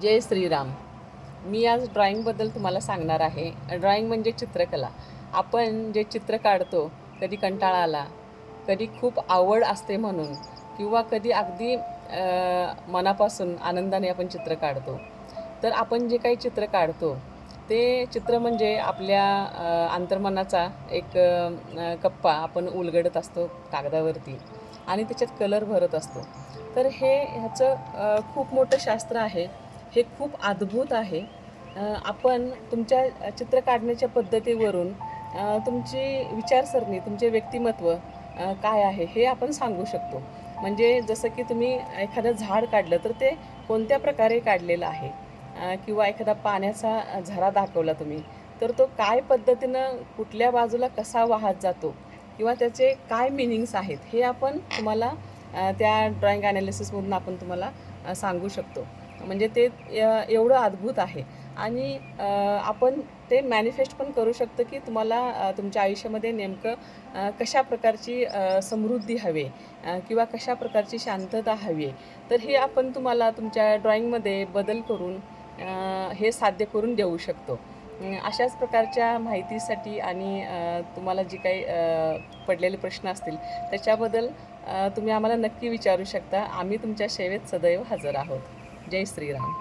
जय श्रीराम. मी आज ड्रॉइंगबद्दल तुम्हाला सांगणार आहे. ड्रॉइंग म्हणजे चित्रकला. आपण जे चित्र काढतो, कधी कंटाळा आला, कधी खूप आवड असते म्हणून किंवा कधी अगदी मनापासून आनंदाने आपण चित्र काढतो. तर आपण जे काही चित्र काढतो, ते चित्र म्हणजे आपल्या अंतर्मनाचा एक कप्पा आपण उलगडत असतो कागदावरती आणि त्याच्यात कलर भरत असतो. तर ह्याचं खूप मोठं शास्त्र आहे. हे खूप अद्भुत आहे. आपण तुमच्या चित्र काढण्याच्या पद्धतीवरून तुमची विचारसरणी, तुमचे व्यक्तिमत्व काय आहे हे आपण सांगू शकतो. म्हणजे जसं की तुम्ही एखादं झाड काढलं तर ते कोणत्या प्रकारे काढलेलं आहे, किंवा एखादा पाण्याचा झरा दाखवला तुम्ही, तर तो काय पद्धतीनं कुठल्या बाजूला कसा वाहत जातो किंवा त्याचे काय मीनिंग्स आहेत हे आपण तुम्हाला त्या ड्रॉइंग ॲनालिसिसमधून आपण तुम्हाला सांगू शकतो. म्हणजे ते एवढं अद्भुत आहे. आणि आपण ते मॅनिफेस्ट पण करू शकतो की तुम्हाला तुमच्या आयुष्यामध्ये नेमकं कशा प्रकारची समृद्धी हवी आहे, किंवा कशा प्रकारची शांतता हवी आहे. तर हे आपण तुम्हाला तुमच्या ड्रॉइंगमध्ये बदल करून हे साध्य करून देऊ शकतो. अशाच प्रकारच्या माहितीसाठी आणि तुम्हाला जी काही पडलेले प्रश्न असतील त्याच्याबद्दल तुम्ही आम्हाला नक्की विचारू शकता. आम्ही तुमच्या सेवेत सदैव हजर आहोत. जय श्रीराम.